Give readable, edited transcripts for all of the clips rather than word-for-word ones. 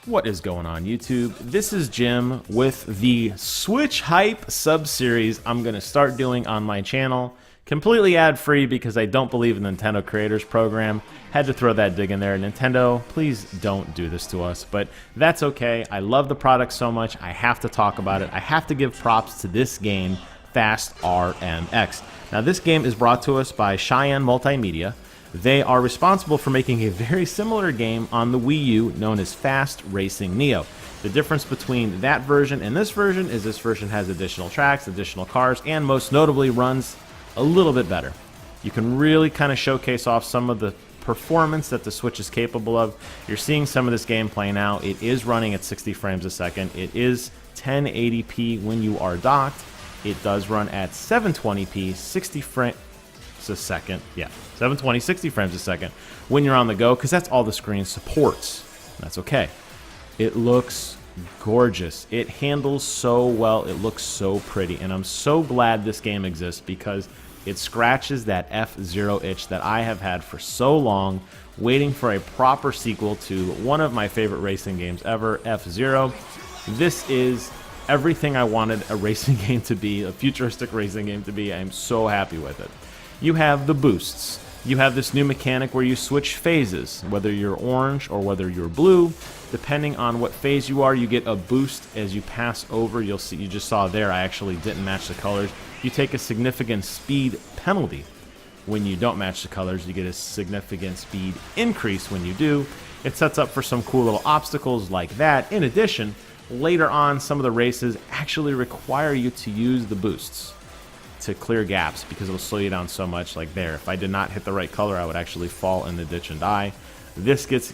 What is going on, YouTube? This is Jim with the Switch Hype sub-series I'm going to start doing on my channel. Completely ad-free because I don't believe in the Nintendo Creators Program. Had to throw that dig in there. Nintendo, please don't do this to us, but that's okay. I love the product so much, I have to talk about it. I have to give props to this game, Fast RMX. Now, this game is brought to us by Shin'en Multimedia. They are responsible for making a very similar game on the Wii U known as Fast Racing Neo. The difference between that version and this version is this version has additional tracks, additional cars, and most notably runs a little bit better. You can really kind of showcase off some of the performance that the Switch is capable of. You're seeing some of this gameplay now. It is running at 60 frames a second. It is 1080p when you are docked. It does run at 720p, 60 frames a second. Yeah, 720, 60 frames a second when you're on the go, because that's all the screen supports. That's okay. It looks gorgeous. It handles so well. It looks so pretty, and I'm so glad this game exists because it scratches that F-Zero itch that I have had for so long, waiting for a proper sequel to one of my favorite racing games ever, F-Zero. This is everything I wanted a racing game to be, a futuristic racing game to be. I'm so happy with it. You have the boosts. You have this new mechanic where you switch phases, whether you're orange or whether you're blue. Depending on what phase you are, you get a boost as you pass over. You'll see, you just saw there, I actually didn't match the colors. You take a significant speed penalty when you don't match the colors. You get a significant speed increase when you do. It sets up for some cool little obstacles like that. In addition, later on, some of the races actually require you to use the boosts to clear gaps because it'll slow you down so much. Like there, if I did not hit the right color, I would actually fall in the ditch and die. This gets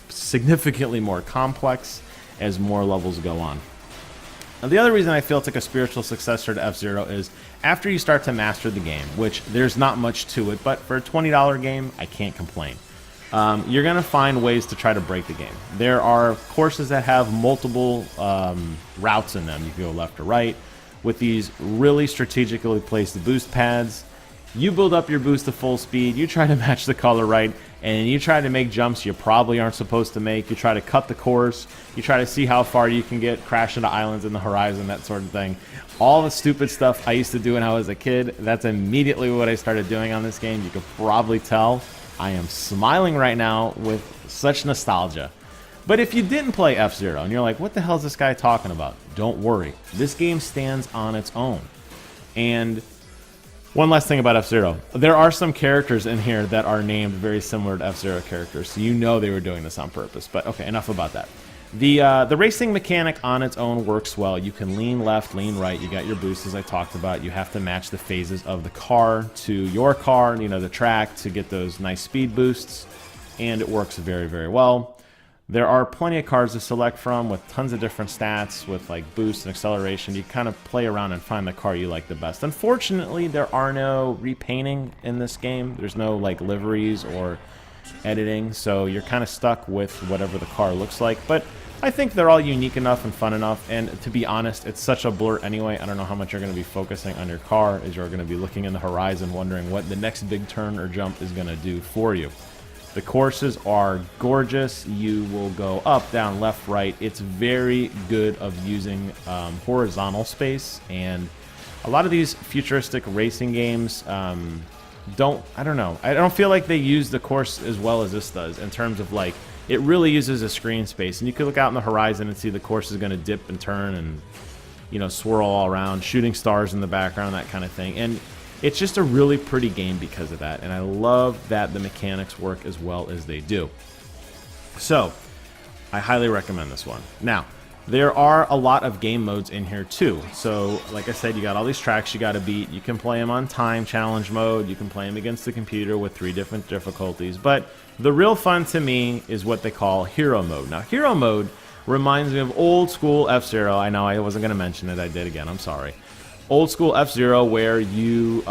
significantly more complex as more levels go on. Now, the other reason I feel it's like a spiritual successor to F-Zero is after you start to master the game, which there's not much to it, but for a $20 game, I can't complain. You're going to find ways to try to break the game. There are courses that have multiple routes in them. You can go left or right. With these really strategically placed boost pads, you build up your boost to full speed, you try to match the color right, and you try to make jumps you probably aren't supposed to make. You try to cut the course, you try to see how far you can get, crash into islands in the horizon, that sort of thing. All the stupid stuff I used to do when I was a kid, that's immediately what I started doing on this game. You could probably tell I am smiling right now with such nostalgia. But if you didn't play F-Zero and you're like, what the hell is this guy talking about? Don't worry. This game stands on its own. And one last thing about F-Zero. There are some characters in here that are named very similar to F-Zero characters, so you know they were doing this on purpose. But okay, enough about that. The racing mechanic on its own works well. You can lean left, lean right. You got your boosts, as I talked about. You have to match the phases of the car to your car, you know, the track, to get those nice speed boosts. And it works very, very well. There are plenty of cars to select from with tons of different stats with like boost and acceleration. You kind of play around and find the car you like the best. Unfortunately, there are no repainting in this game. There's no like liveries or editing, so you're kind of stuck with whatever the car looks like. But I think they're all unique enough and fun enough, and to be honest, it's such a blur anyway. I don't know how much you're going to be focusing on your car as you're going to be looking in the horizon wondering what the next big turn or jump is going to do for you. The courses are gorgeous. You will go up, down, left, right. It's very good of using horizontal space, and a lot of these futuristic racing games I don't know. I don't feel like they use the course as well as this does in terms of like, it really uses a screen space, and you can look out in the horizon and see the course is going to dip and turn and, you know, swirl all around, shooting stars in the background, that kind of thing. And it's just a really pretty game because of that, and I love that the mechanics work as well as they do. So, I highly recommend this one. Now, there are a lot of game modes in here too. So, like I said, you got all these tracks you got to beat. You can play them on time challenge mode. You can play them against the computer with 3 different difficulties. But the real fun to me is what they call Hero Mode. Now, Hero Mode reminds me of old school F-Zero. I know I wasn't going to mention it. I did again. I'm sorry. Old school F-Zero where you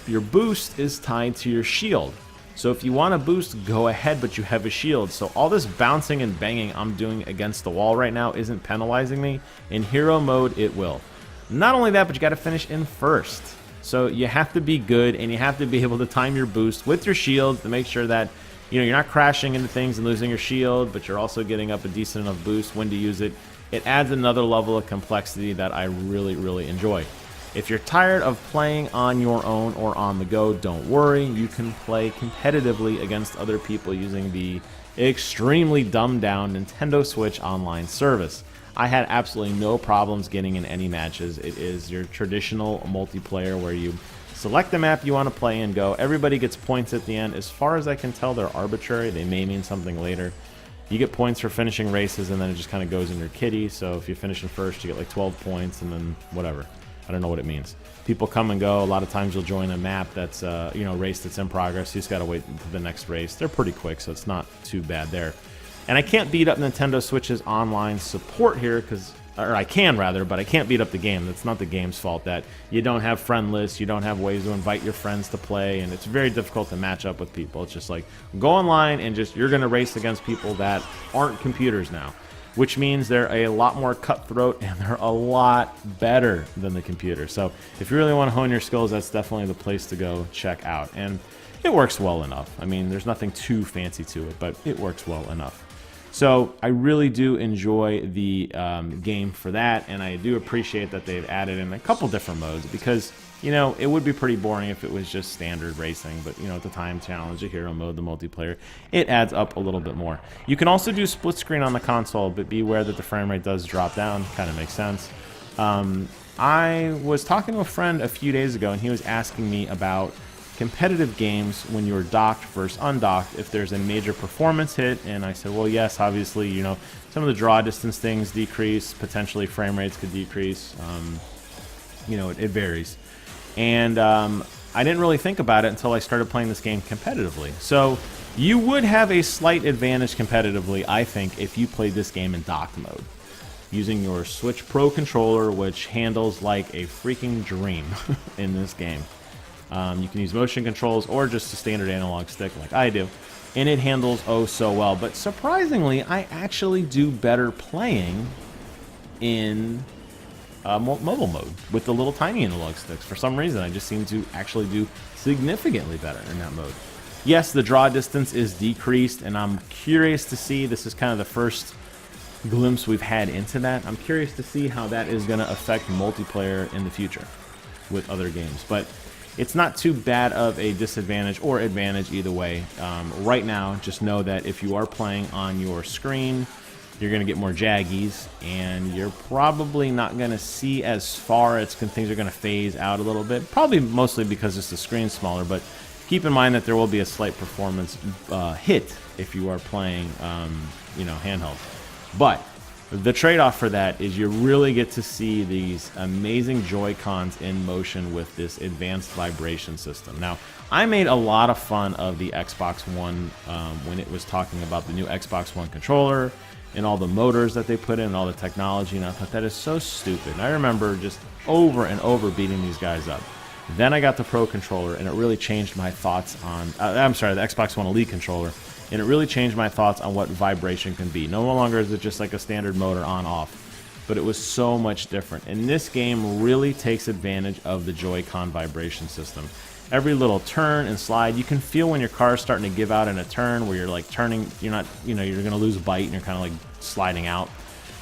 your boost is tied to your shield. So if you want to boost, go ahead, but you have a shield. So all this bouncing and banging I'm doing against the wall right now isn't penalizing me. In Hero Mode, it will. Not only that, but you got to finish in first. So you have to be good, and you have to be able to time your boost with your shield to make sure that you know, you're not crashing into things and losing your shield, but you're also getting up a decent enough boost when to use it. It adds another level of complexity that I really, really enjoy. If you're tired of playing on your own or on the go, don't worry. You can play competitively against other people using the extremely dumbed down Nintendo Switch online service. I had absolutely no problems getting in any matches. It is your traditional multiplayer where you select the map you want to play and go. Everybody gets points at the end. As far as I can tell, they're arbitrary. They may mean something later. You get points for finishing races, and then it just kind of goes in your kitty. So if you finish in first, you get like 12 points, and then whatever. I don't know what it means. People come and go. A lot of times you'll join a map that's, you know, a race that's in progress. You just got to wait for the next race. They're pretty quick, so it's not too bad there. And I can't beat up Nintendo Switch's online support here, or I can rather, but I can't beat up the game. That's not the game's fault that you don't have friend lists, you don't have ways to invite your friends to play, and it's very difficult to match up with people. It's just like, go online and just, you're going to race against people that aren't computers now, which means they're a lot more cutthroat and they're a lot better than the computer. So if you really want to hone your skills, that's definitely the place to go check out. And it works well enough. I mean, there's nothing too fancy to it, but it works well enough. So I really do enjoy the game for that, and I do appreciate that they've added in a couple different modes because, you know, it would be pretty boring if it was just standard racing, but, you know, at the time challenge, the hero mode, the multiplayer, it adds up a little bit more. You can also do split screen on the console, but beware that the frame rate does drop down. Kind of makes sense. I was talking to a friend a few days ago, and he was asking me about competitive games when you're docked versus undocked, if there's a major performance hit, and I said, well, yes, obviously, you know, some of the draw distance things decrease, potentially frame rates could decrease, you know, it varies. And I didn't really think about it until I started playing this game competitively. So you would have a slight advantage competitively, I think, if you played this game in docked mode, using your Switch Pro controller, which handles like a freaking dream in this game. You can use motion controls or just a standard analog stick like I do, and it handles oh so well. But surprisingly, I actually do better playing in mobile mode with the little tiny analog sticks. For some reason, I just seem to actually do significantly better in that mode. Yes, the draw distance is decreased, and I'm curious to see, this is kind of the first glimpse we've had into that. I'm curious to see how that is going to affect multiplayer in the future with other games. But it's not too bad of a disadvantage or advantage either way. Right now, just know that if you are playing on your screen, you're going to get more jaggies, and you're probably not going to see as far. Things are going to phase out a little bit, probably mostly because it's the screen smaller, but keep in mind that there will be a slight performance hit if you are playing, you know, handheld. But the trade-off for that is you really get to see these amazing Joy-Cons in motion with this advanced vibration system. Now, I made a lot of fun of the Xbox One when it was talking about the new Xbox One controller and all the motors that they put in and all the technology, and I thought that is so stupid. And I remember just over and over beating these guys up. Then I got the Pro controller, and it really changed my thoughts on... the Xbox One Elite controller. And it really changed my thoughts on what vibration can be. No longer is it just like a standard motor on-off, but it was so much different. And this game really takes advantage of the Joy-Con vibration system. Every little turn and slide, you can feel when your car is starting to give out in a turn where you're like turning, you're not, you know, you're going to lose a bite and you're kind of like sliding out.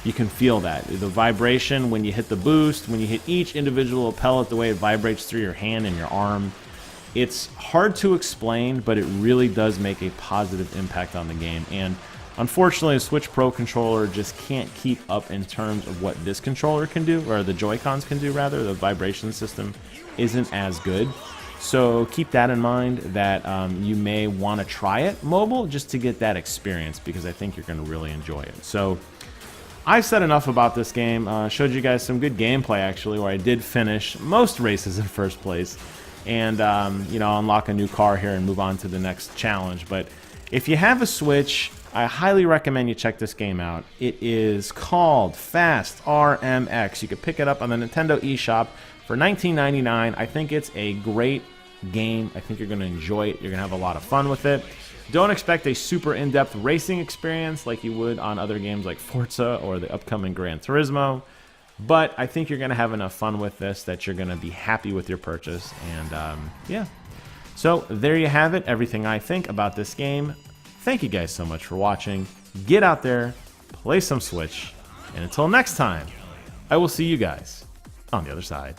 You can feel that. The vibration when you hit the boost, when you hit each individual pellet, the way it vibrates through your hand and your arm. It's hard to explain, but it really does make a positive impact on the game. And unfortunately, the Switch Pro controller just can't keep up in terms of what this controller can do, or the Joy-Cons can do, rather. The vibration system isn't as good. So keep that in mind, that you may want to try it mobile just to get that experience, because I think you're going to really enjoy it. So I've said enough about this game. Showed you guys some good gameplay, actually, where I did finish most races in first place. And, you know, unlock a new car here and move on to the next challenge. But if you have a Switch, I highly recommend you check this game out. It is called Fast RMX. You can pick it up on the Nintendo eShop for $19.99. I think it's a great game. I think you're going to enjoy it. You're going to have a lot of fun with it. Don't expect a super in-depth racing experience like you would on other games like Forza or the upcoming Gran Turismo. But I think you're going to have enough fun with this that you're going to be happy with your purchase. And yeah. So there you have it. Everything I think about this game. Thank you guys so much for watching. Get out there, play some Switch, and until next time, I will see you guys on the other side.